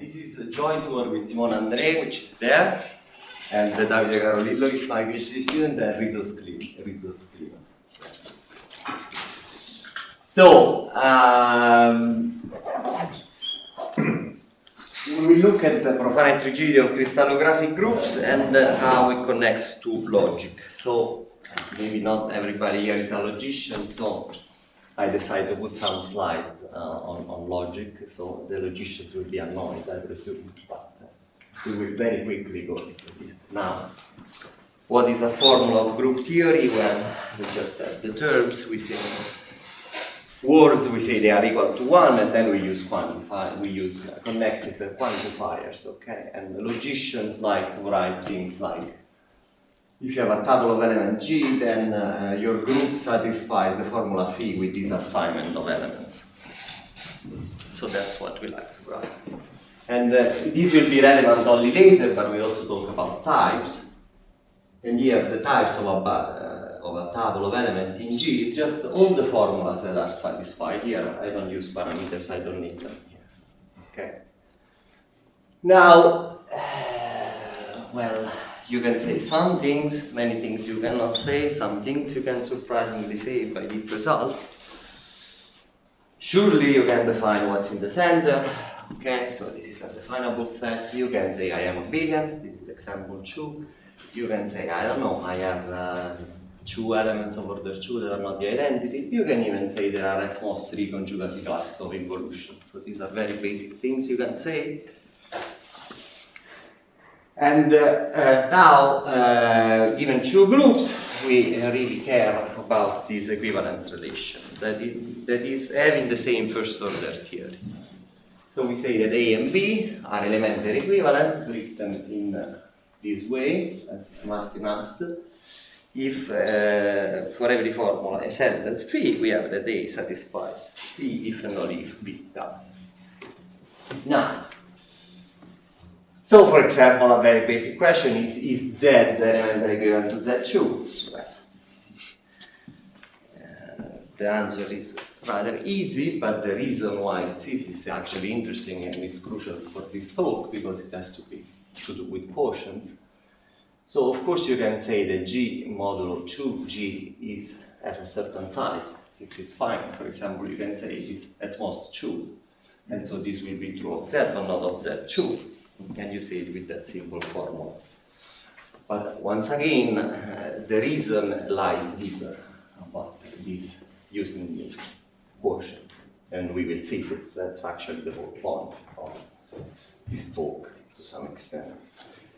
This is a joint work with Simone André, which is there, and Davide Carolillo is my PhD student, and Rito Sklinos. So, we will look at the profinite rigidity of crystallographic groups and how it connects to logic. So, maybe not everybody here is a logician, so I decided to put some slides on logic, so the logicians will be annoyed, I presume, but we will very quickly go into this. Now, what is a formula of group theory? Well, we just have the terms, we say words, we say they are equal to 1, and then we use connectors and quantifiers, okay? And logicians like to write things like, if you have a table of element G, then your group satisfies the formula phi with this assignment of elements. So that's what we like to write. And this will be relevant only later, but we also talk about types. And here the types of a table of element in G is just all the formulas that are satisfied here. I don't use parameters, I don't need them here. Okay. Now, well, you can say some things, many things you cannot say, some things you can surprisingly say by deep results. Surely you can define what's in the center. Okay, so this is a definable set. You can say I am abelian, this is example 2. You can say, I don't know, I have 2 elements of order 2 that are not the identity. You can even say there are at most 3 conjugacy classes of involution. So these are very basic things you can say. And now, given 2 groups, we really care about this equivalence relation, that is having the same first order theory. So we say that A and B are elementary equivalent, written in this way, as Martin asked. If for every formula a sentence phi, we have that A satisfies phi if and only if B does. Now, so for example, a very basic question is Z the elementary equivalent to Z2? Well, the answer is rather easy, but the reason why it's easy is actually interesting and is crucial for this talk because it has to do with quotients. So of course you can say that G modulo 2G has a certain size. If it's fine, for example, you can say it is at most 2. And so this will be true of Z, but not of Z2. And you say it with that simple formula. But once again, the reason lies deeper about this using the quotients. And we will see that's actually the whole point of this talk to some extent.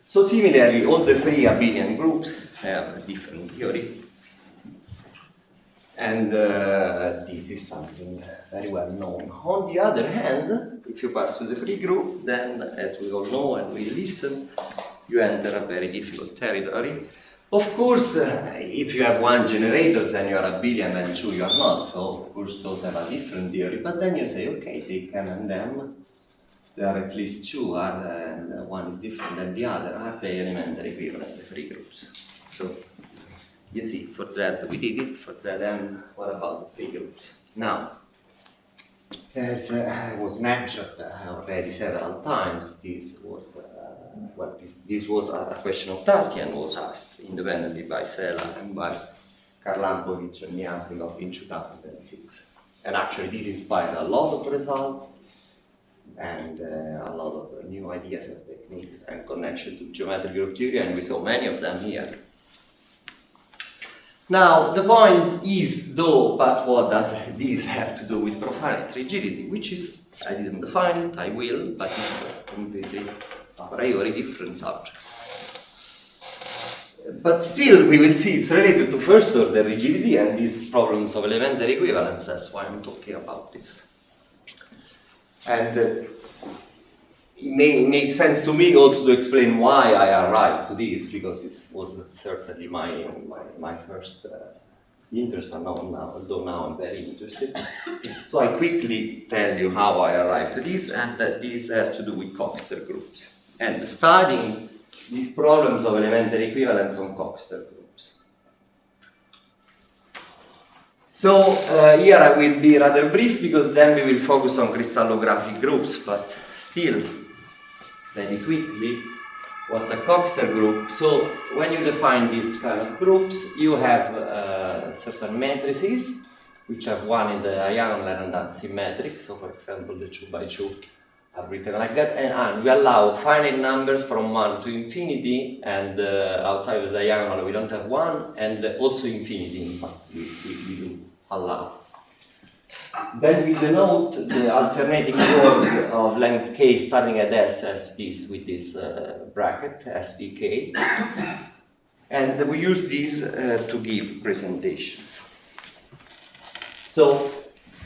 So similarly, all the 3 abelian groups have a different theory. And this is something very well known. On the other hand, if you pass to the free group, then as we all know and we listen, you enter a very difficult territory. Of course, if you have 1 generator, then you are abelian and 2 you are not. So of course those have a different theory. But then you say, okay, take M and M. There are at least 2, and 1 is different than the other. Are they elementary equivalent, the free groups? So you see, for Z we did it, for Zn, what about the free groups? Now, as was mentioned already several times, this was a question of Tasky and was asked independently by Sela and by Karlampovich and Miasnikov in 2006. And actually this inspired a lot of results and a lot of new ideas and techniques and connection to geometric group theory, and we saw many of them here. Now, the point is, though, but what does this have to do with profinite rigidity, which is, I didn't define it, I will, but it's a completely a priori different subject. But still, we will see it's related to first order rigidity and these problems of elementary equivalence, that's why I'm talking about this. And it makes sense to me also to explain why I arrived to this, because it was certainly my first interest, although now I'm very interested. So I quickly tell you how I arrived to this, and that this has to do with Coxeter groups. And studying these problems of elementary equivalence on Coxeter groups. So here I will be rather brief because then we will focus on crystallographic groups, but still very quickly what's a Coxeter group. So when you define these kind of groups, you have certain matrices which have one in the diagonal and that's symmetric. So for example, the 2 by 2 are written like that, and we allow finite numbers from 1 to infinity, and outside the diagonal we don't have 1, and also infinity in fact we do allow. Then we denote the alternating word of length k starting at s as this with this bracket sdk, and we use these to give presentations. So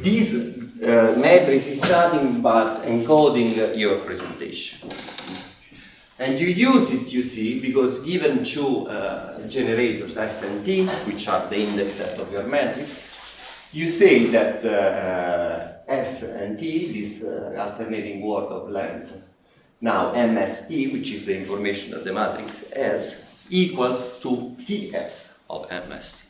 this matrix is starting but encoding your presentation. And you use it, you see, because given two generators, S and T, which are the index set of your matrix, you say that S and T, this alternating word of length, now MST, which is the information that the matrix has, equals to TS of MST.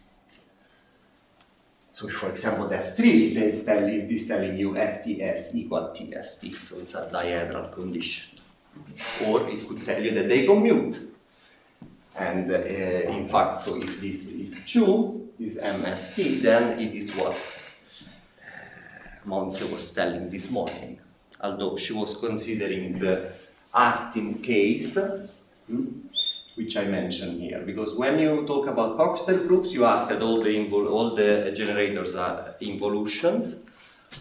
So for example, that's 3, this is telling you STS equal TST, so it's a diagonal condition. Or it could tell you that they commute. And in fact, so if this is true, this MST, then it is what Monse was telling this morning, although she was considering the Artin case, which I mentioned here, because when you talk about Coxeter groups, you ask that all the generators are involutions,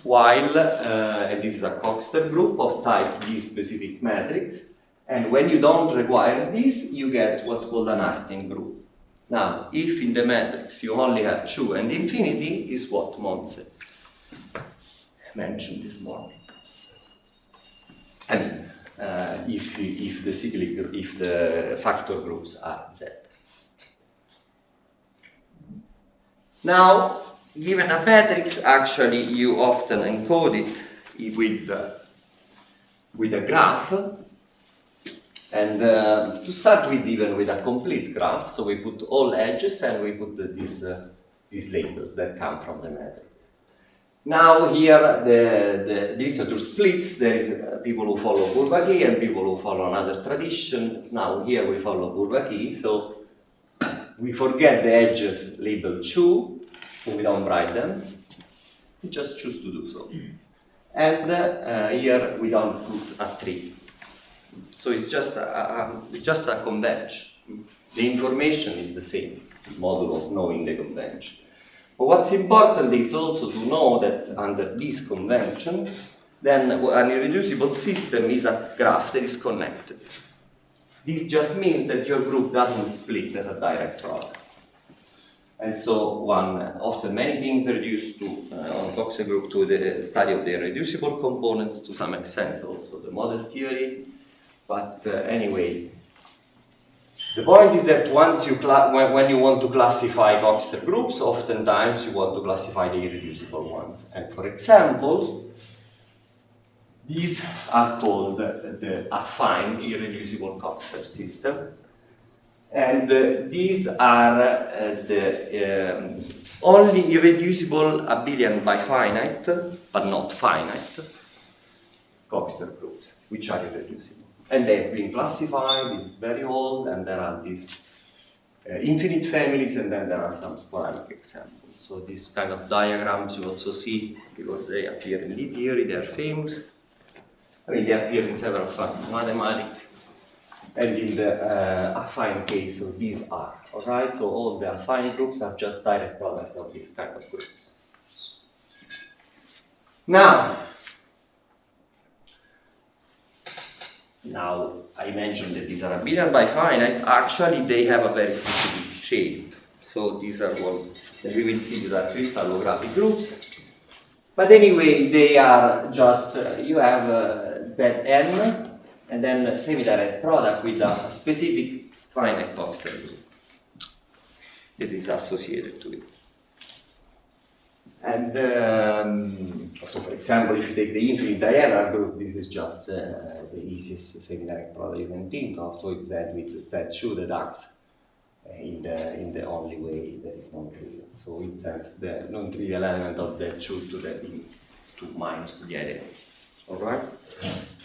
while and this is a Coxeter group of type this specific matrix, and when you don't require this, you get what's called an Artin group. Now, if in the matrix you only have 2 and infinity, is what Monse mentioned this morning. I mean, if the factor groups are Z. Now, given a matrix, actually you often encode it with a graph, and to start with, even with a complete graph, so we put all edges and we put these labels that come from the matrix. Now here the literature splits. There is people who follow Bourbaki and people who follow another tradition. Now here we follow Bourbaki, so we forget the edges labeled 2, so we don't write them. We just choose to do so. And here we don't put a 3. So it's just a convention. The information is the same, the model of knowing the convention. But what's important is also to know that under this convention, then an irreducible system is a graph that is connected. This just means that your group doesn't split as a direct product. And so often many things are reduced to, on Coxeter group, to the study of the irreducible components, to some extent also the model theory. But anyway, the point is that once you when you want to classify Coxeter groups, oftentimes you want to classify the irreducible ones. And for example, these are called the affine irreducible Coxeter system. And these are the only irreducible abelian bifinite, but not finite, Coxeter groups, which are irreducible. And they have been classified. This is very old, and there are these infinite families, and then there are some sporadic examples. So these kind of diagrams you also see, because they appear in Lie theory, they are famous. I mean, they appear in several classes of mathematics, and in the affine case, so these are, all right? So all the affine groups are just direct products of these kind of groups. Now, I mentioned that these are abelian bifinite. Actually, they have a very specific shape. So these are what we will see, these are crystallographic groups. But anyway, they are just, you have Zn, and then a semi-direct product with a specific finite Coxeter group that is associated to it. And so, for example, if you take the infinite diagonal group, this is just the easiest semi-direct product you can think of. So it's Z with Z2 that acts in the only way that is non-trivial. So it sends the non-trivial element of Z2 to the to minus the identity. Alright?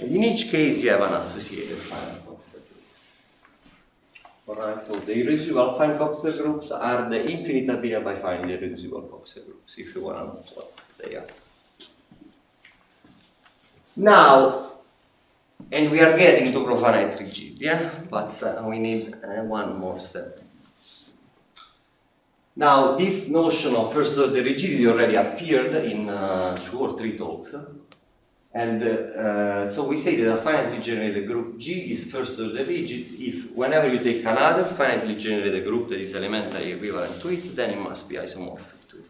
And in each case you have an associated finite Coxeter group. Alright, so the irreducible affine Coxeter groups are the infinite abelian bifinite irreducible Coxeter groups, if you want to know what they are. Now, and we are getting to profinite rigidity, yeah? But we need one more step. Now, this notion of first order rigidity already appeared in 2 or 3 talks. And so we say that a finitely generated group G is first order rigid if whenever you take another finitely generated group that is elementary equivalent to it, then it must be isomorphic to it.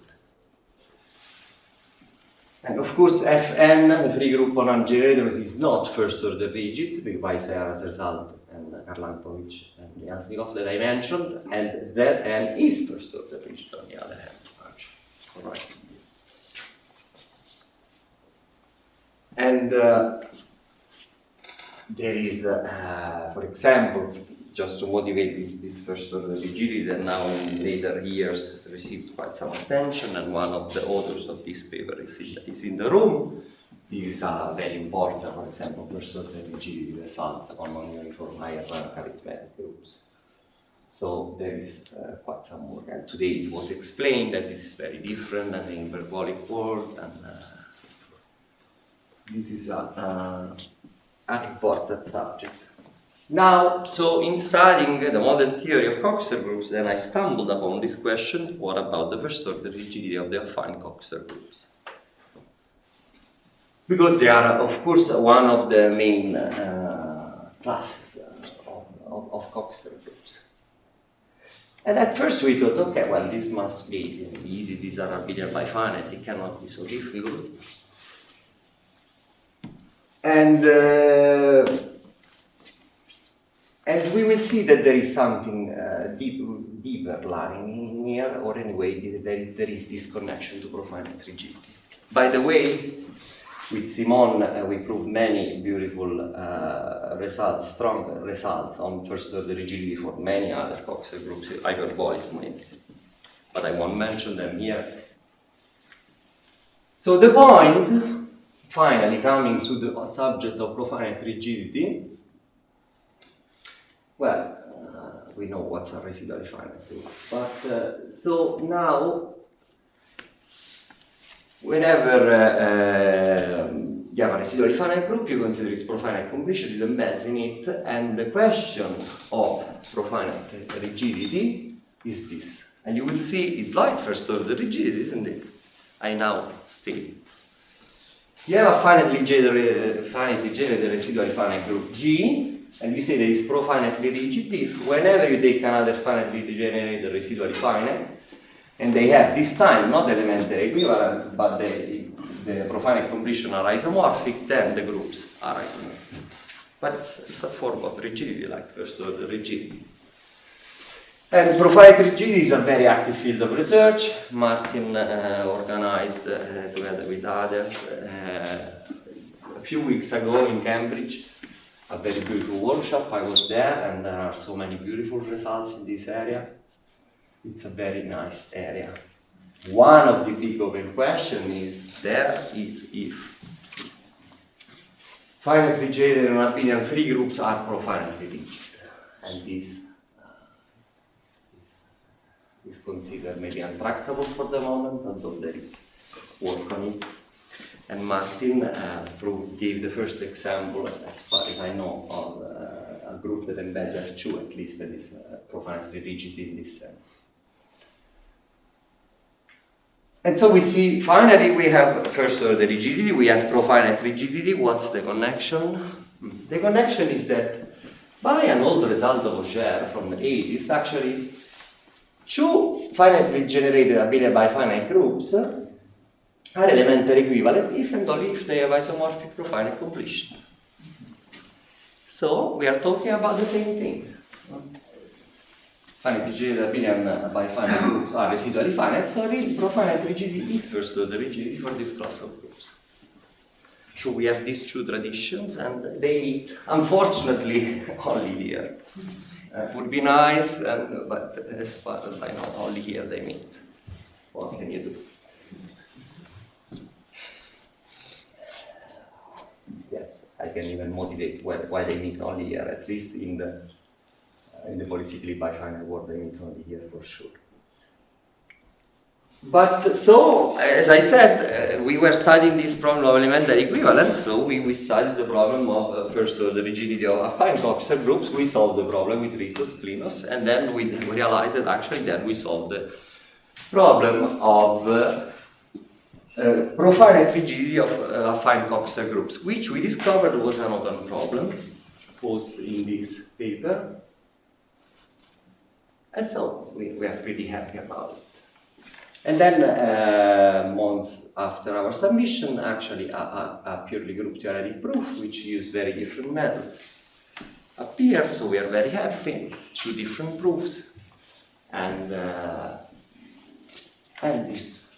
And of course, Fn, the free group on ungenerators, is not first order rigid, by Serra's result and Karlankovich and Yansnikov that I mentioned, and Zn is first order rigid on the other hand. All right. And there is, for example, just to motivate this first order rigidity that now in later years received quite some attention, and one of the authors of this paper is in the room. This is very important, for example, first order rigidity result on non-uniform higher rank arithmetic groups. So there is quite some work, and today it was explained that this is very different than the hyperbolic world, and this is an important subject. Now, so in studying the model theory of Coxeter groups, then I stumbled upon this question: what about the first order rigidity of the affine Coxeter groups? Because they are, of course, one of the main classes of Coxeter groups. And at first we thought, okay, well, this must be easy, these are abelian bifinite, it cannot be so difficult. And we will see that there is something deeper lying in here, or anyway, there is this connection to profinite rigidity. By the way, with Simon, we proved many beautiful results, strong results on first order rigidity for many other Coxeter groups, hyperbolic maybe, but I won't mention them here. So the point, finally coming to the subject of profinite rigidity, well, we know what's a residually finite group, but so now, whenever you have a residually finite group, you consider its profinite completion, it embeds in it, and the question of profinite rigidity is this. And you will see it's like first order rigidity, isn't it? I now state it. You have a finitely generated residually finite group G, and you say that it's profinitely rigid if whenever you take another finitely generated residually finite, and they have this time not elementary equivalent, but the profinite completion are isomorphic, then the groups are isomorphic. But it's a form of rigidity, like first order rigidity. And profinite rigidity is a very active field of research. Martin organized, together with others, a few weeks ago in Cambridge, a very beautiful workshop. I was there, and there are so many beautiful results in this area. It's a very nice area. One of the big open questions is if finitely generated and abelian free groups are profinitely rigid, and this is considered maybe untractable for the moment, although there is work on it. And Martin gave the first example, as far as I know, of a group that embeds F2, at least, that is profinitely rigid in this sense. And so we see, finally, we have first order rigidity, we have profinite rigidity. What's the connection? The connection is that by an old result of Auger from the 80s, actually, two finitely generated abelian bifinite groups are elementary equivalent if and only if they have isomorphic profinite completion. So we are talking about the same thing. Finitely generated abelian bifinite groups are residually finite, so really profinite rigidity is first order rigidity for this class of groups. So we have these two traditions, and they meet, unfortunately, only here. It would be nice, but as far as I know, only here they meet. What can you do? I can even motivate why they meet only here, at least in the polycyclic bifinite world they meet only here for sure. But so, as I said, we were studying this problem of elementary equivalence, so we studied the problem of, first the rigidity of affine Coxeter groups. We solved the problem with Sklinos, and then we realized that actually then we solved the problem of profinite rigidity of affine Coxeter groups, which we discovered was an open problem posed in this paper. And so we are pretty happy about it. And then months after our submission, actually a purely group theoretic proof, which used very different methods, appeared. So we are very happy. 2 different proofs, and this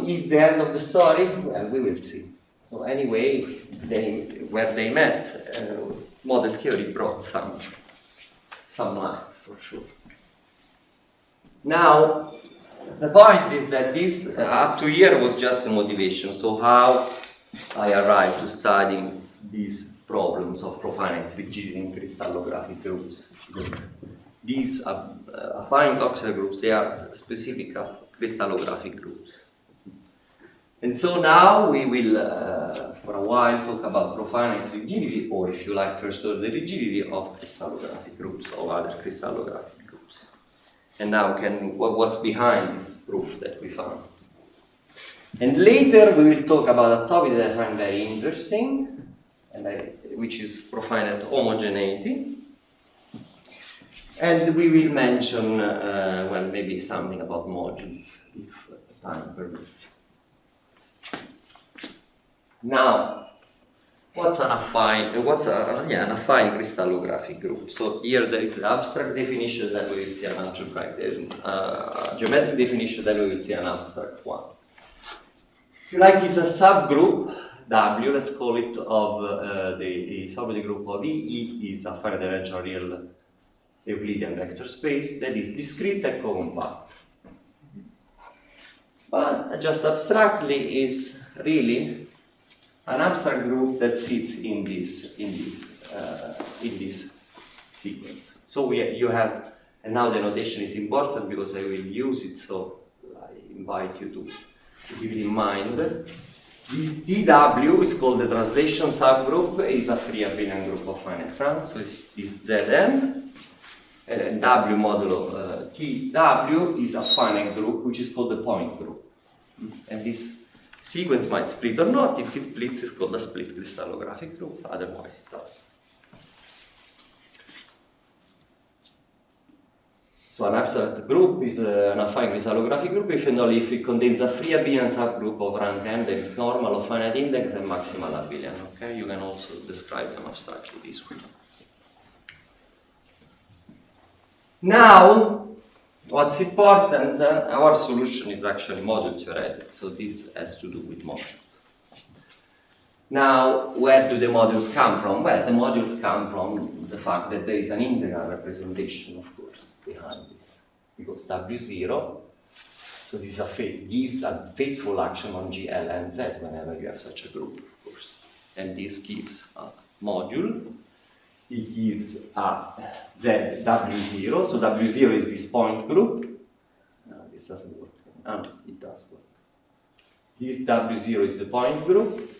is the end of the story. Well, we will see. So anyway, where they met, model theory brought some light for sure. Now, the point is that this up to here was just a motivation. So how I arrived to studying these problems of profinite rigidity in crystallographic groups. Because these affine Coxeter groups, they are specific crystallographic groups. And so now we will, for a while, talk about profinite rigidity, or if you like, first order rigidity of crystallographic groups or other crystallographic groups. And now what's behind this proof that we found. And later we will talk about a topic that I find very interesting, which is profinite homogeneity. And we will mention, well, maybe something about modules, if time permits. Now, what's an affine? An affine crystallographic group? So here there is the abstract definition, then we will see an algebraic, geometric definition, then we will see an abstract one. If you like, it's a subgroup W, let's call it, of the subgroup group of E. E is a finite dimensional real Euclidean vector space that is discrete and compact. But just abstractly is really an abstract group that sits in this sequence. So you have, and now the notation is important because I will use it, so I invite you to keep it in mind. This TW is called the translation subgroup, is a free abelian group of finite rank, so it's this Zn. And W modulo TW is a finite group, which is called the point group. And this sequence might split or not. If it splits, it's called a split crystallographic group, otherwise it does. So an abstract group is an affine crystallographic group if and only if it contains a free abelian subgroup of rank n that is normal of finite index and maximal abelian. Okay, you can also describe them abstractly this way. Now, what's important, our solution is actually module theoretic, so this has to do with modules. Now, where do the modules come from? Well, the modules come from the fact that there is an integral representation, of course, behind this. Because W0, so this gives a faithful action on G, L, and Z whenever you have such a group, of course. And this gives a module. It gives a Z W0, so W0 is this point group. No, this doesn't work. It does work. This W0 is the point group,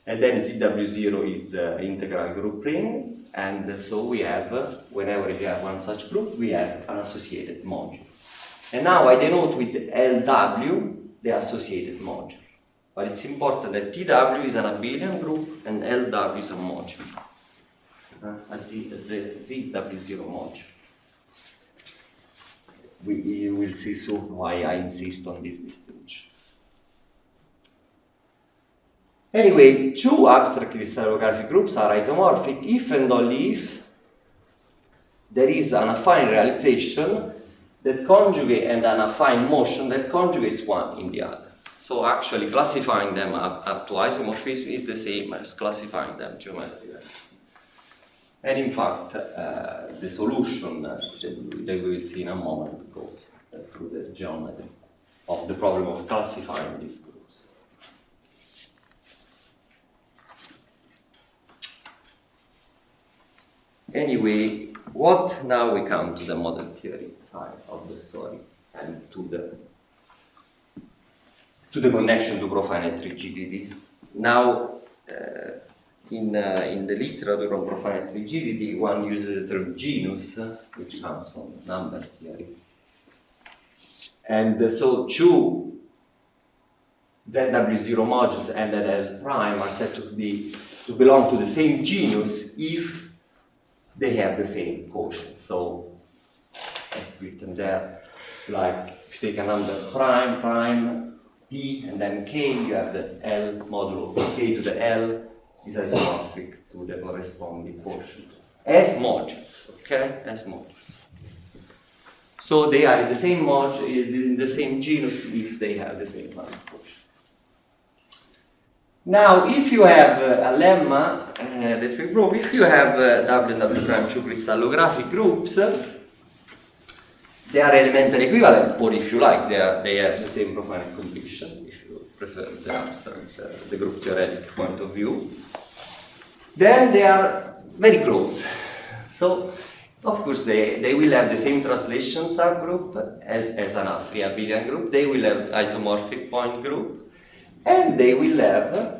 and then ZW0 is the integral group ring, and so we have, whenever you have one such group, we have an associated module. And now I denote with LW the associated module. But it's important that TW is an abelian group and LW is a module. A ZW0 module. We will see soon why I insist on this distinction. Anyway, 2 abstract crystallographic groups are isomorphic if and only if there is an affine realization that conjugate and an affine motion that conjugates one in the other. So actually classifying them up to isomorphism is the same as classifying them geometrically. And in fact, the solution that we will see in a moment goes through the geometry of the problem of classifying these groups. Anyway, now we come to the model theory side of the story and to the connection to profinite rigidity. Now, in the literature on profinite rigidity, one uses the term genus, which comes from number theory. And so two ZW0 modules and L prime are said to belong to the same genus if they have the same quotient. So, as written there, like if you take a number prime, P, and then K, you have the L modulo K to the L is isomorphic to the corresponding quotient. As modules, okay? As modules. So they are in the same in the same genus if they have the same quotient. Now, if you have a lemma that we prove, if you have W and W prime two crystallographic groups, they are elementary equivalent, or if you like, they have the same profinite completion, if you prefer the abstract, the group theoretic point of view. Then they are very close. So, of course, they will have the same translation subgroup as an free abelian group. They will have isomorphic point group, and they will have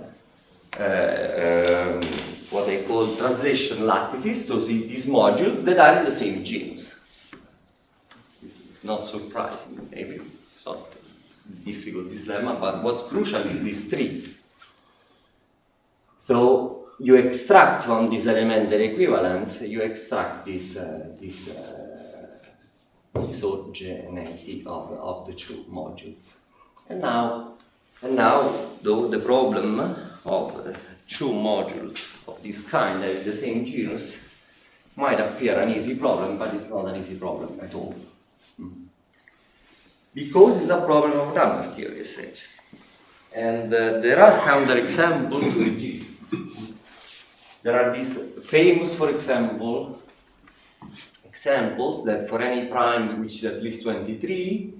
what they call translation lattices, so these modules that are in the same genus. It's not surprising, maybe it's not difficult, this lemma, but what's crucial is this tree. So you extract from this elementary equivalence, you extract this homogeneity of the two modules. And now, though the problem of two modules of this kind having the same genus might appear an easy problem, but it's not an easy problem at all. Because it's a problem of number theory, essentially. And there are counterexamples to the G. There are these famous, for example, examples that for any prime which is at least 23,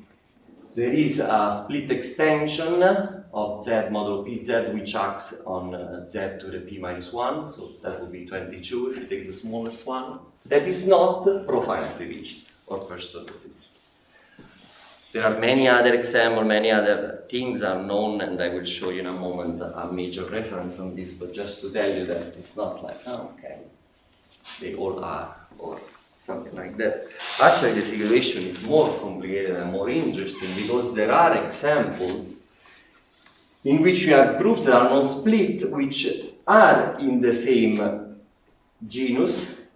there is a split extension of Z modulo PZ which acts on Z to the P minus 1, so that would be 22 if you take the smallest one. That is not profinitely rigid or personally rigid. There are many other examples, many other things are known, and I will show you in a moment a major reference on this, but just to tell you that it's not like, oh, okay, they all are, or something like that. Actually, the situation is more complicated and more interesting because there are examples in which you have groups that are non-split, which are in the same genus.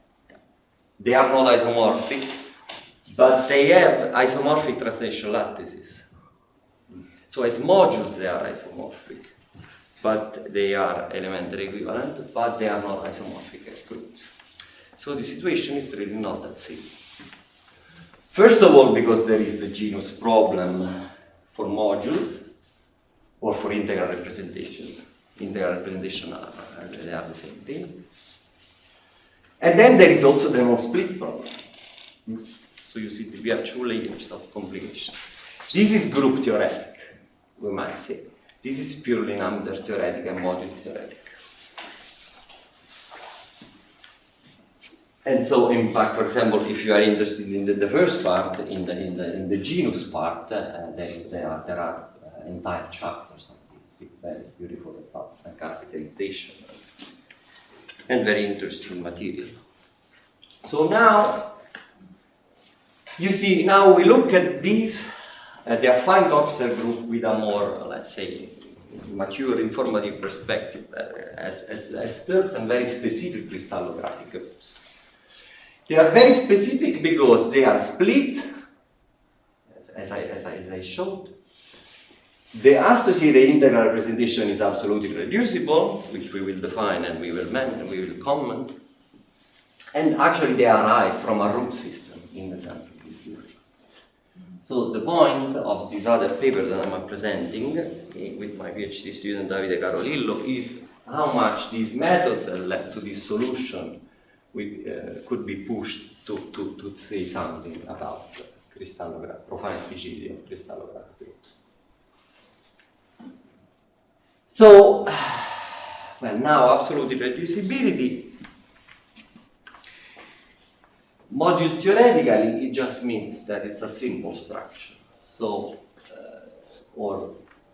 They are not isomorphic, but they have isomorphic translation lattices. So as modules they are isomorphic, but they are elementary equivalent, but they are not isomorphic as groups. So the situation is really not that simple. First of all, because there is the genus problem for modules or for integral representations. Integral representation they are the same thing. And then there is also the non-split problem. So you see, we have two layers of complications. This is group theoretic, we might say. This is purely number theoretic and module theoretic. And so, in fact, for example, if you are interested in the first part, in the genus part, there are entire chapters on this with very beautiful results and characterization and very interesting material. So now, you see, now we look at these, the affine Coxeter group with a more, let's say, mature informative perspective as certain very specific crystallographic groups. They are very specific because they are split, as I showed. The associated integral representation is absolutely reducible, which we will define and we will comment. And actually they arise from a root system in the sense of this theory. So the point of this other paper that I'm presenting with my PhD student Davide Carolillo is how much these methods that led to this solution could be pushed to say something about profinite rigidity of crystallography. So, well, now absolute irreducibility Module theoretically, it just means that it's a simple structure. So, or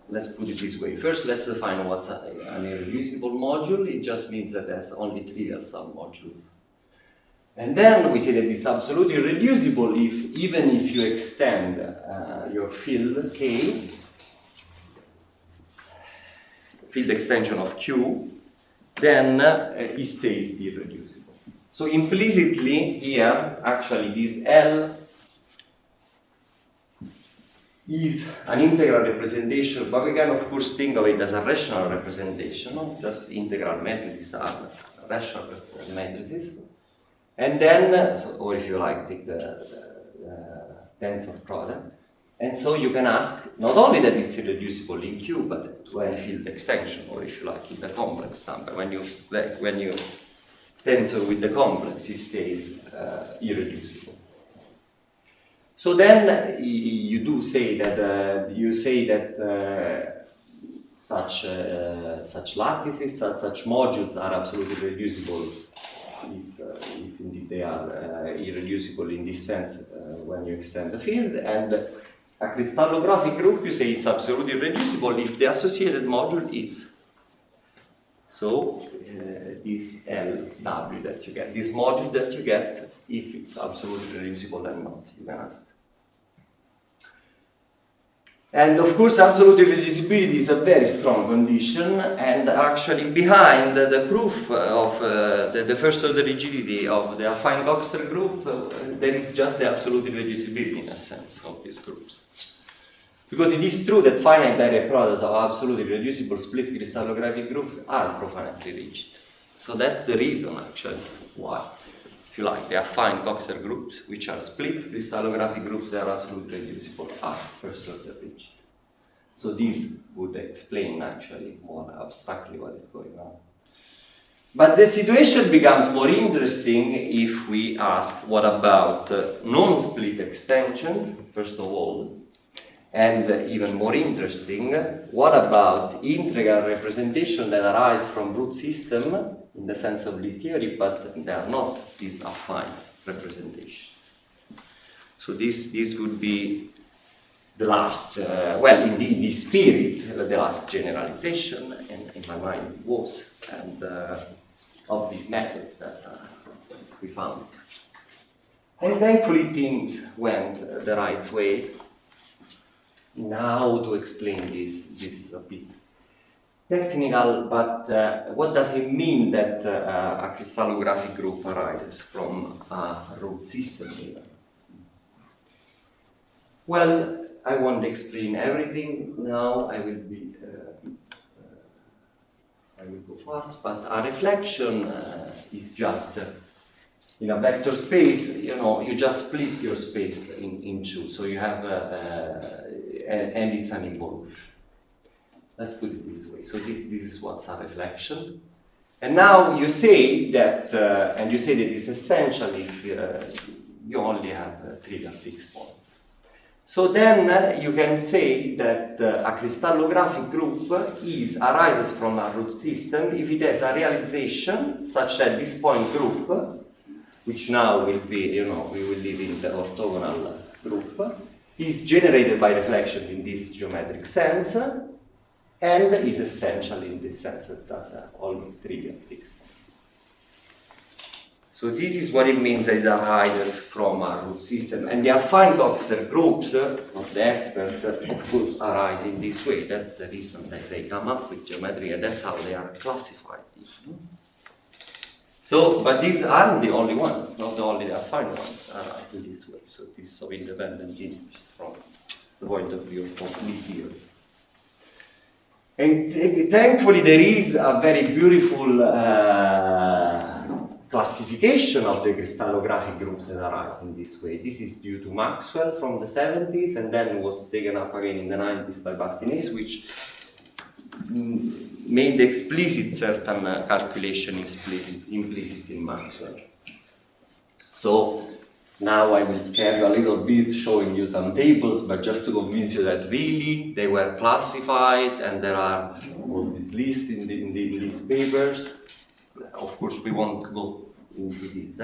let's put it this way. First, let's define what's an irreducible module. It just means that there's only trivial submodules. And then we say that it's absolutely irreducible even if you extend your field K, field extension of Q, then it stays irreducible. So implicitly here, actually this L is an integral representation, but we can of course think of it as a rational representation, not just integral matrices are rational matrices. And then, or if you like, take the tensor product. And so you can ask not only that it's irreducible in Q, but to any field extension, or if you like, in the complex number. When you tensor with the complex, it stays irreducible. So then you do say that such lattices, such modules are absolutely reducible if indeed they are irreducible in this sense when you extend the field. And a crystallographic group, you say it's absolutely irreducible if the associated module is. So this LW that you get, this module that you get, if it's absolutely reducible or not, you can ask. And of course, absolute irreducibility is a very strong condition, and actually behind the proof of the first order rigidity of the affine Coxeter group, there is just the absolute irreducibility in a sense of these groups. Because it is true that finite direct products of absolutely irreducible split crystallographic groups are profinitely rigid. So that's the reason actually why, if you like, the affine Coxeter groups, which are split crystallographic groups that are absolutely reducible, are first order rigid. So this would explain actually more abstractly what is going on. But the situation becomes more interesting if we ask what about non-split extensions, first of all, and even more interesting, what about integral representation that arise from root system in the sense of Lie theory, but they are not these affine representations. So this would be the last, well, indeed, the spirit, the last generalization, and in my mind it was, and of these methods that we found. And thankfully things went the right way. Now to explain this is a bit technical, but what does it mean that a crystallographic group arises from a root system even? Well, I won't explain everything now. I will go fast, but a reflection is just in a vector space. You know, you just split your space in two, so you have and it's an involution. Let's put it this way. So this is what's a reflection. And now you say that, and you say that it's essential if you only have trivial fixed points. So then you can say that a crystallographic group arises from a root system if it has a realization such that this point group, which now will be, you know, we will live in the orthogonal group, is generated by reflection in this geometric sense, and is essential in this sense that does only trivial fixed points. So this is what it means that it arises from a root system. And the affine Coxeter groups of the expert, of course, arise in this way. That's the reason that they come up with geometry, and that's how they are classified. So, but these aren't the only ones, not only the affine ones arise in this way. So this is so independent universe from the point of view of Lie theory. And thankfully there is a very beautiful classification of the crystallographic groups that arise in this way. This is due to Maxwell from the 70s, and then was taken up again in the 90s by Martinez, which made explicit certain calculation implicit in Maxwell. So now I will scare you a little bit showing you some tables, but just to convince you that really they were classified and there are all these lists in these papers. Of course, we won't go into this.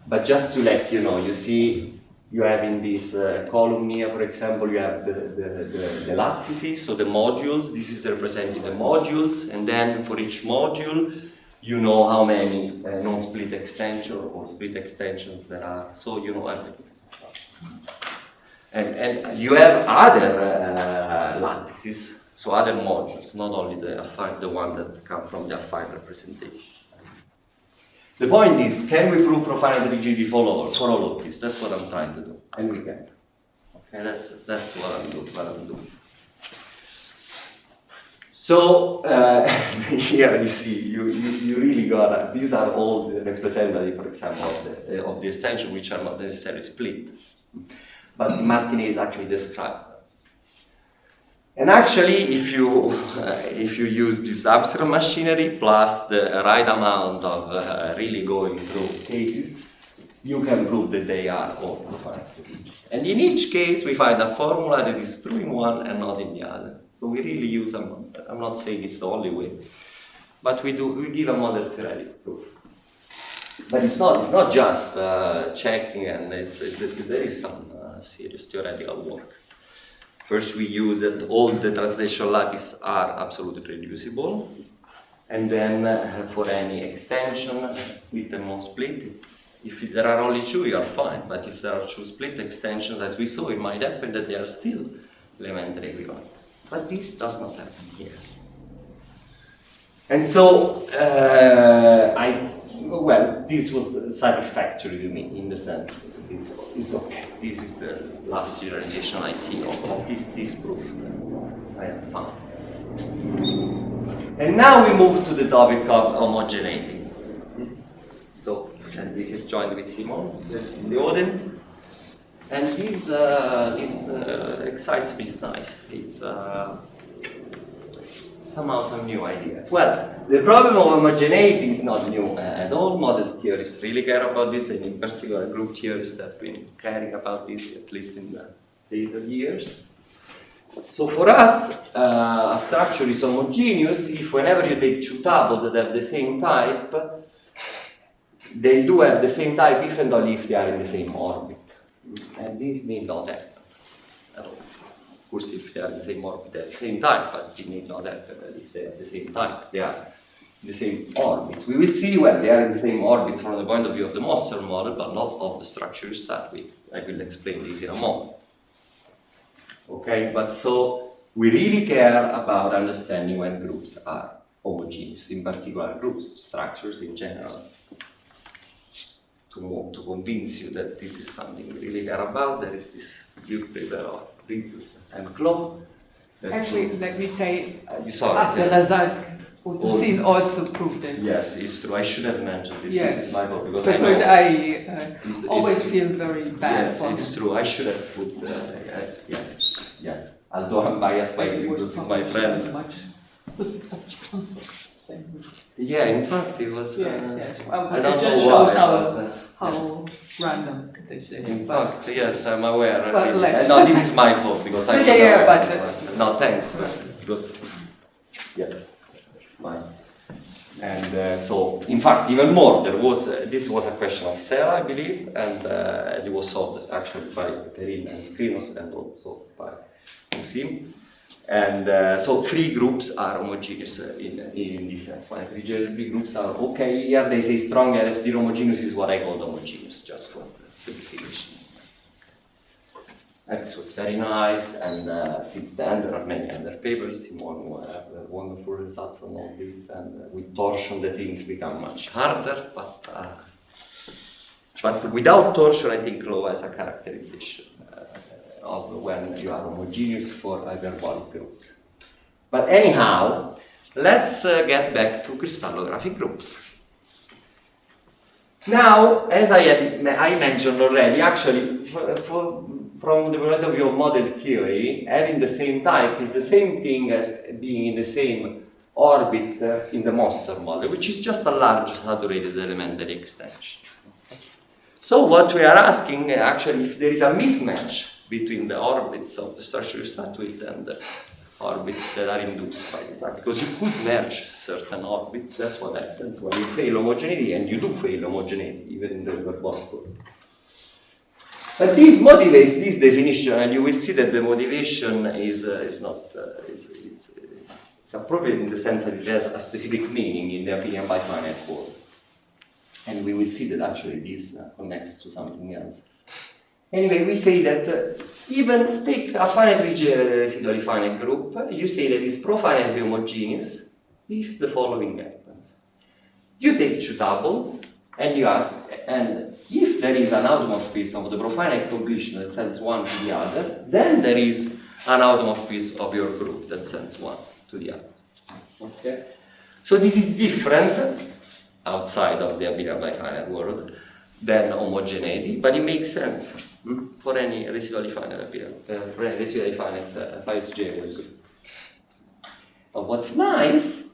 But just to let you know, you see, you have in this column here, for example, you have the lattices, so the modules. This is representing the modules, and then for each module, you know how many non-split extensions or split extensions there are. So you know everything. And you have other lattices, so other modules, not only the affine, the one that come from the affine representation. The point is, can we prove profinite rigidity for all of this? That's what I'm trying to do, and we can. Okay, that's what I'm doing. So here you see, you really got these are all the representative, for example, of the extension, which are not necessarily split, but Martinez actually described. And actually, if you use this abstract machinery plus the right amount of really going through cases, you can prove that they are all profinite. And in each case, we find a formula that is true in one and not in the other. So we really use I'm not saying it's the only way, but we give a model theoretic proof. But it's not just checking, and there is some serious theoretical work. First, we use that all the translation lattices are absolutely reducible, and then for any extension, split and non-split, if there are only two, you are fine. But if there are two split extensions, as we saw, it might happen that they are still elementary equivalent. But this does not happen here. And so, well, this was satisfactory to me in the sense it's okay. This is the last generalization I see of this proof that I have found. And now we move to the topic of homogeneity. So, and this is joined with Simon, that's in the audience. And this excites me, it's nice. It's somehow some new ideas. Well, the problem of homogeneity is not new at all. Model theorists really care about this, and in particular group theorists have been caring about this at least in the later years. So for us, a structure is homogeneous if whenever you take two tuples that have the same type, they do have the same type if and only if they are in the same orbit. And this need not happen at all. Of course, if they are in the same orbit, they have the same type, but it need not happen if they have the same type. They are in the same orbit. We will see when they are in the same orbit from the point of view of the Moster model, but not of the structure you start with. I will explain this in a moment. Okay, but so we really care about understanding when groups are homogeneous, in particular groups, structures in general. To convince you that this is something we really care about, there is this beautiful paper of Princess and Claude. Actually, let me say, Abdelrazak Hussein also proved it. Yes, it's true. I should have mentioned this. Yes. This is my fault because I always feel very bad. Yes, it's true. I should have put. Yes. Although I'm biased by Princess, is my friend. Yeah, in fact, it was. Yes. Well, I don't it just know shows why, how random they say. In fact, yes, I'm aware. But no, this is my fault because I was yeah, aware. No, thanks, because yes, fine. And so, in fact, even more. There was this was a question of cell, I believe, and it was solved actually by Perin and Sklinos and also by Musim. And so three groups are homogeneous in this sense. When three groups are okay here, they say strong LF0 homogeneous is what I call homogeneous, just for simplification. This was very nice, and since then there are many other papers. Simon have wonderful results on all this, and with torsion the things become much harder, but without torsion I think Lowe has a characterization of when you are homogeneous for hyperbolic groups. But anyhow, let's get back to crystallographic groups. Now, as I mentioned already, actually, from the point of view of model theory, having the same type is the same thing as being in the same orbit in the Moster model, which is just a large saturated elementary extension. So what we are asking, actually, if there is a mismatch between the orbits of the structure you start with and orbits that are induced by this, because you could merge certain orbits. That's what happens when you fail homogeneity, and you do fail homogeneity even in the hyperbolic curve. But this motivates this definition, and you will see that the motivation is appropriate in the sense that it has a specific meaning in the affine bifinite world. And we will see that actually this connects to something else. Anyway, we say that even take a finitely residually finite group, you say that it's profinitely homogeneous if the following happens. You take two tuples and you ask, and if there is an automorphism of the profinite completion that sends one to the other, then there is an automorphism of your group that sends one to the other. Okay? So this is different outside of the affine bifinite world than homogeneity, but it makes sense for any residually finite finite group. But what's nice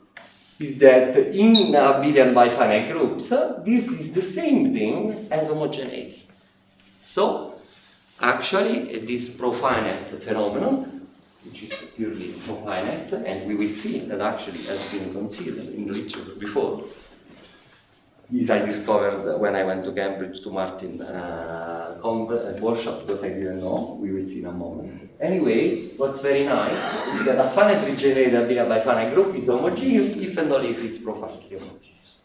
is that in abelian bifinite groups, this is the same thing as homogeneity. So, actually, this profinite phenomenon, which is purely profinite, and we will see that actually has been considered in the literature before. This I discovered when I went to Cambridge to Martin workshop, because I didn't know. We will see in a moment. Anyway, what's very nice is that a finitely generated affine bifinite group is homogeneous if and only if it's profinitely homogeneous.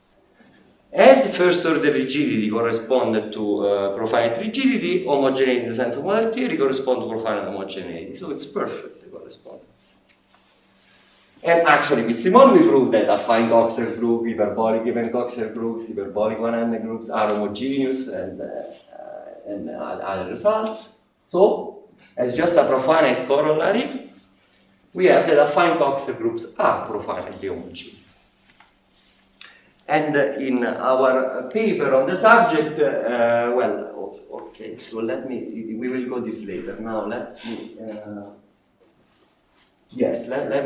As first order rigidity corresponded to profinite rigidity, homogeneity in the sense of model theory corresponds to profinite homogeneity. So it's perfect, they correspond. And actually, with Simon, we proved that affine Coxeter group, hyperbolic even Coxeter groups, hyperbolic one-handed groups are homogeneous and other results. So, as just a profinite corollary, we have that affine Coxeter groups are profinitely homogeneous. And in our paper on the subject, okay, so we will go this later. Now, let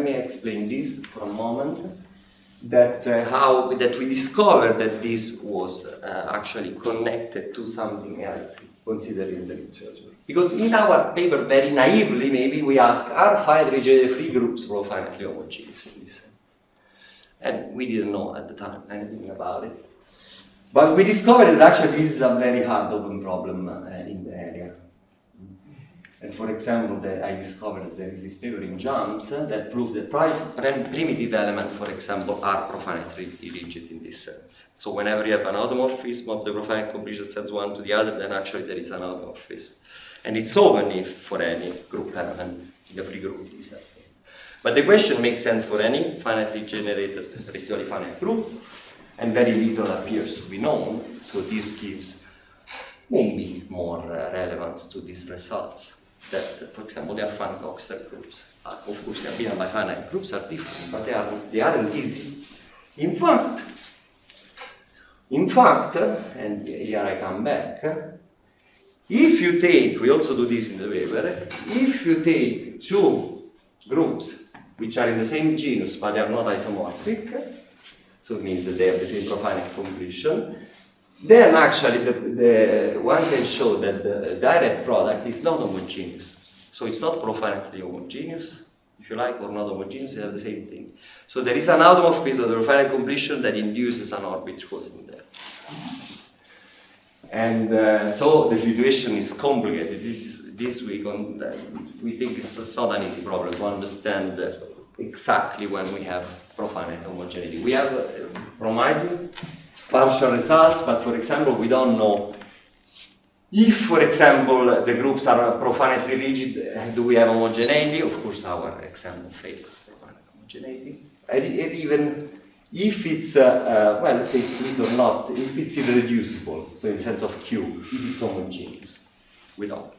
me explain this for a moment. That we discovered that this was actually connected to something else considered in the literature. Because in our paper, very naively, maybe we ask, are finite rigidity free groups profinitely homogeneous in this sense? And we didn't know at the time anything about it. But we discovered that actually this is a very hard open problem in the area. And for example, I discovered that there is this paper in JAMS that proves that primitive elements, for example, are profinitely rigid in this sense. So whenever you have an automorphism of the profinite completion sends one to the other, then actually there is an automorphism. And it's open if for any group element in the free group this happens. But the question makes sense for any finitely generated residually finite group, and very little appears to be known, so this gives maybe more relevance to these results. That, for example, the affine Coxeter groups. Of course, the affine bifinite groups are different, but they aren't easy. In fact, and here I come back, if you take, we also do this in the paper, if you take two groups which are in the same genus but they are not isomorphic, so it means that they have the same profinite completion, then actually one can show that the direct product is not homogeneous. So it's not profinitely homogeneous, if you like, or not homogeneous, they have the same thing. So there is an automorphism of the profinite completion that induces an orbit which was in there. And so the situation is complicated. This we think it's not an easy problem to understand exactly when we have profinite homogeneity. We have promising partial results, but for example, we don't know if, for example, the groups are profinitely rigid, do we have homogeneity? Of course, our example failed profinite homogeneity. And even if it's, let's say split or not, if it's irreducible, so in the sense of Q, is it homogeneous? We don't.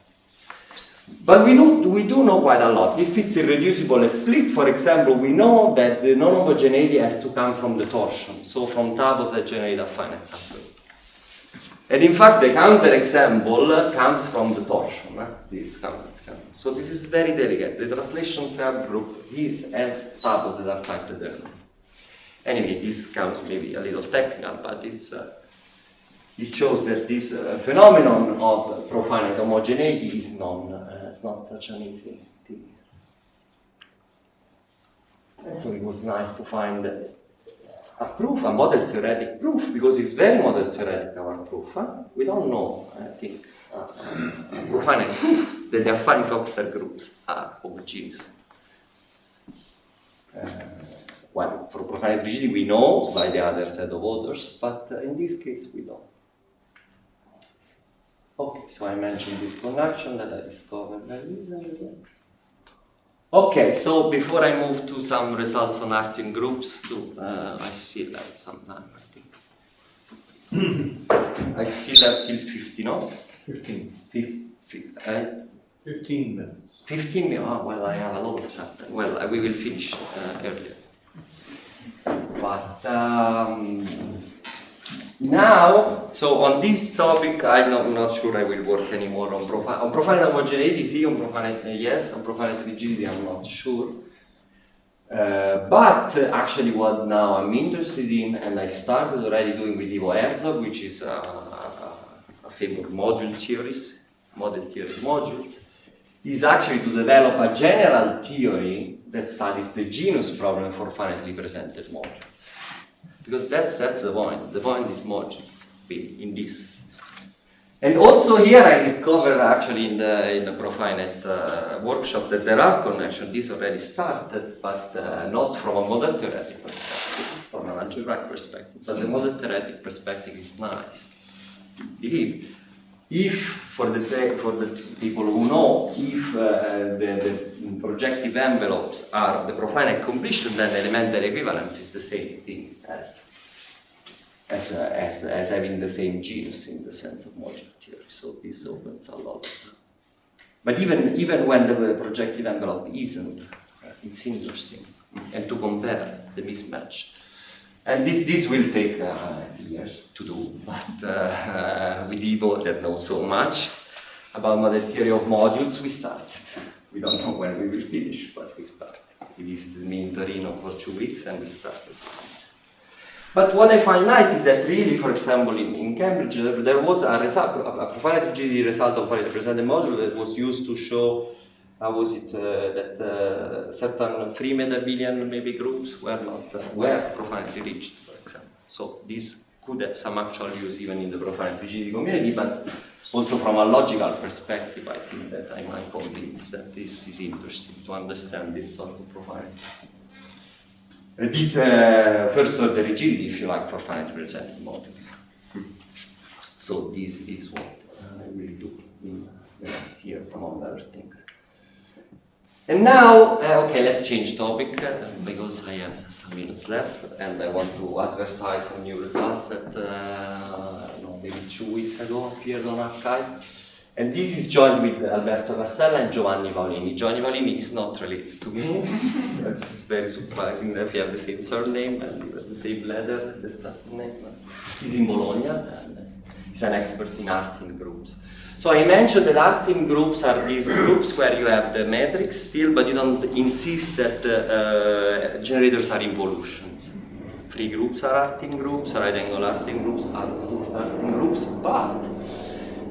But we do know quite a lot. If it's irreducible and split, for example, we know that the non-homogeneity has to come from the torsion, so from tuples that generate a finite subgroup. And in fact, the counterexample comes from the torsion, this counterexample. So this is very delicate. The translation subgroup is as tuples that are type determined. Anyway, this comes maybe a little technical, but it shows that this phenomenon of profinite homogeneity is not such an easy thing. And so it was nice to find a proof, a model theoretic proof, because it's very model theoretic, our proof. Huh? We don't know, I think, profinite proof that the affine Coxeter groups are homogeneous. Well, for profinite rigidity we know by the other set of authors, but in this case we don't. Okay, so I mentioned this connection that I discovered very easily. Okay, so before I move to some results on Artin groups, I still have some time, I think. I still have till 50, no? 15. 15 minutes. 15 minutes, oh, well, I have a lot of time. Well, we will finish earlier. But now, so on this topic, I'm not sure I will work anymore on profinite homogeneity, see, on profinite, yes, on profinite rigidity, I'm not sure. But actually what now I'm interested in, and I started already doing with Ivo Herzog, which is a famous model theory modules, is actually to develop a general theory that studies the genus problem for finitely presented modules. Because that's the point. The point is modules in this. And also here I discovered actually in the Profinite workshop that there are connections. This already started, but not from a model theoretic perspective, from an algebraic perspective. But the model theoretic perspective is nice. Believe. If, for the people who know, if the projective envelopes are the profinite completion, then elementary equivalence is the same thing as having the same genus in the sense of modular theory. So this opens a lot. But even when the projective envelope isn't, it's interesting, and to compare the mismatch. And this will take years to do, but with Ivo that knows so much about model theory of modules, we started. We don't know when we will finish, but we started. He visited me in Torino for 2 weeks and we started. But what I find nice is that really, for example, in Cambridge, there was a profinite rigidity result of finitely presented module that was used to show, how was it, that certain free meta-abelian maybe groups were profinitely rigid, for example. So this could have some actual use even in the profinite rigidity community, but also from a logical perspective, I think that I might convince that this is interesting to understand this sort of profinite. This first order rigidity, if you like, for finitely presented modules. So this is what I will do in the next year, among other things. And now, okay, let's change topic because I have some minutes left, and I want to advertise some new results that maybe 2 weeks ago appeared on Archive. And this is joined with Alberto Cassella and Giovanni Paolini. Giovanni Paolini is not related to me. That's very surprising that we have the same surname and the same letter, the second name. He's in Bologna and he's an expert in Artin groups. So I mentioned that Artin groups are these groups where you have the matrix still, but you don't insist that generators are involutions. Free groups are Artin groups, right angle Artin groups, Artin groups, but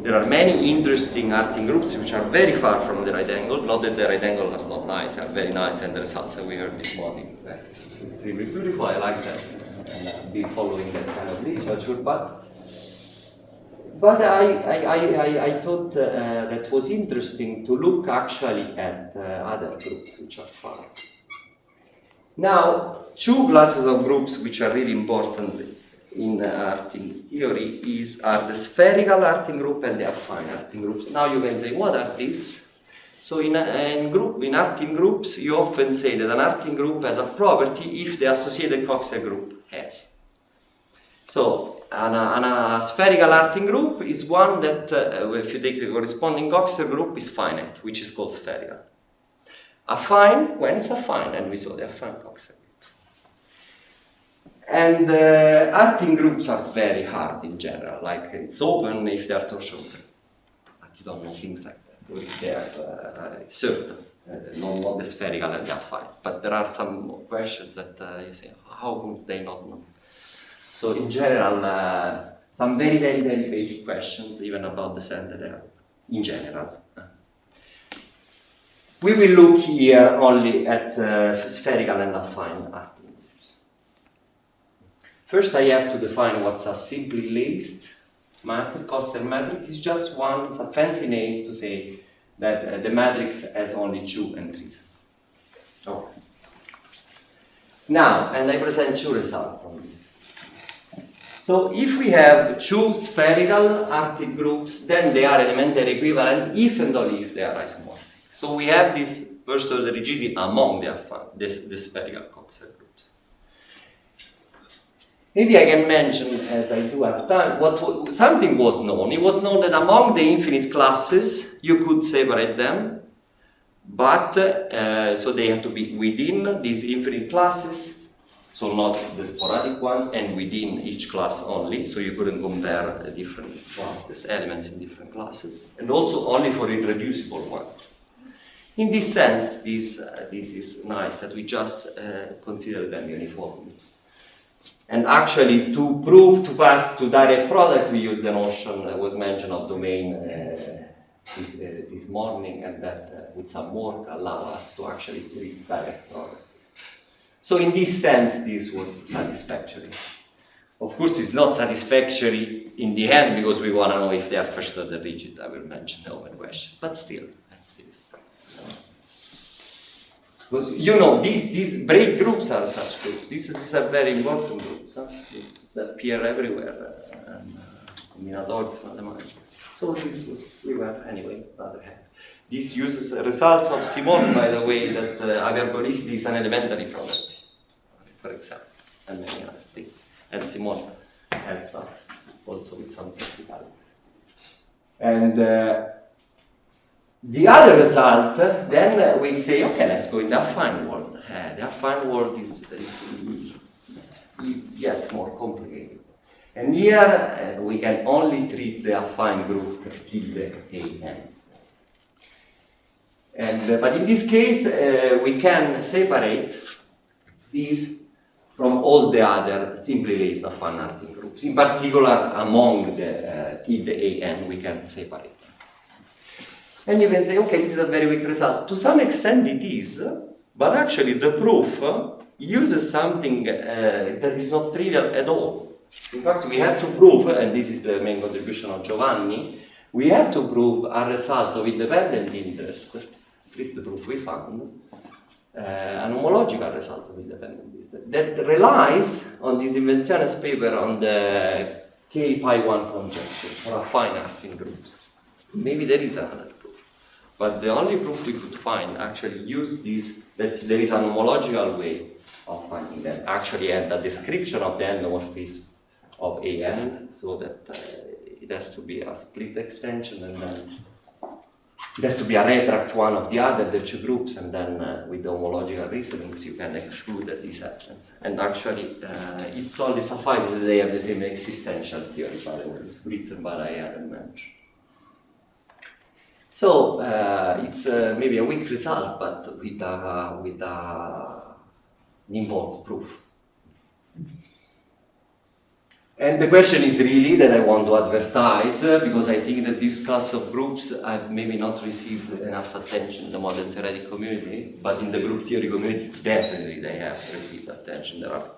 there are many interesting Artin groups which are very far from the right angle. Not that the right angle is not nice, they are very nice, and the results that we heard this morning are extremely beautiful. I like that, and I've been following that kind of literature. But I thought that was interesting to look actually at other groups which are far. Now, 2 classes of groups which are really important in Artin theory are the spherical Artin group and the affine Artin groups. Now you can say, what are these? So in Artin groups, you often say that an Artin group has a property if the associated Coxeter group has. So a spherical Artin group is one that, if you take the corresponding Coxeter group, is finite, which is called spherical. Affine, when it's affine, and we saw the affine Coxeter groups. And Artin groups are very hard in general, like it's open if they are torsion-free. You don't know things like that, or if they are certain, not the spherical and the affine. But there are some questions that you say, how could they not know? So in general, some very, very, very basic questions, even about the center error, in general. we will look here only at spherical and affine Artin groups. First, I have to define what's a simply laced matrix. Coxeter matrix is just one, it's a fancy name to say that the matrix has only 2 entries. Okay. Now, and I present 2 results on this. So if we have 2 spherical Artin groups, then they are elementary equivalent if and only if they are isomorphic. So we have this first order rigidity among the spherical Coxeter groups. Maybe I can mention, as I do have time, something was known. It was known that among the infinite classes, you could separate them, but so they have to be within these infinite classes, so not the sporadic ones, and within each class only, so you couldn't compare different classes, elements in different classes, and also only for irreducible ones. In this sense, this is nice that we just consider them uniformly. And actually, to pass to direct products, we use the notion that was mentioned of domain this morning, and that with some work allow us to actually treat direct products. So in this sense, this was satisfactory. Of course, it's not satisfactory in the end because we want to know if they are first order rigid. I will mention the open question, but still, that's this. Because these break groups are such groups. These are very important groups. These appear everywhere in combinatorics mathematics. So we were anyway rather happy. This uses results of Simon, by the way, that hyperbolicity is an elementary property, for example, and many other things. And Simon helped us also with some practicalities. And the other result, then we say, okay, let's go in the affine world. The affine world is yet more complicated. And here we can only treat the affine group tilde AN. But in this case, we can separate these from all the other simply laced affine Artin groups. In particular, among the tilde AN, we can separate. And you can say, okay, this is a very weak result. To some extent it is, but actually the proof uses something that is not trivial at all. In fact, we have to prove, and this is the main contribution of Giovanni, we have to prove a result of independent interest, at least the proof we found, an homological result of independent interest, that relies on this Invenciones paper on the K-pi1 conjecture for affine Artin groups. Maybe there is another. But the only proof we could find actually used this, that there is an homological way of finding them. Actually, and the description of the endomorphism of AN, so that it has to be a split extension, and then it has to be a retract one of the other, the 2 groups, and then with the homological reasonings, you can exclude these elements. And actually, it's only suffices that they have the same existential theory, by the way, it's written by I haven't mentioned. So it's maybe a weak result, but with an involved proof. And the question is really that I want to advertise, because I think that this class of groups have maybe not received enough attention in the modern theoretic community, but in the group theory community, definitely they have received attention. There are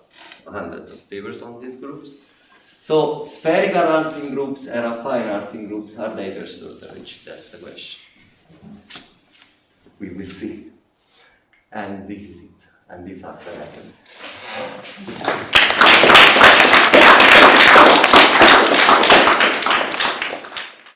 hundreds of papers on these groups. So spherical Artin groups and affine Artin groups are they first order rigid? That's the question. We will see. And this is it. And these are the references.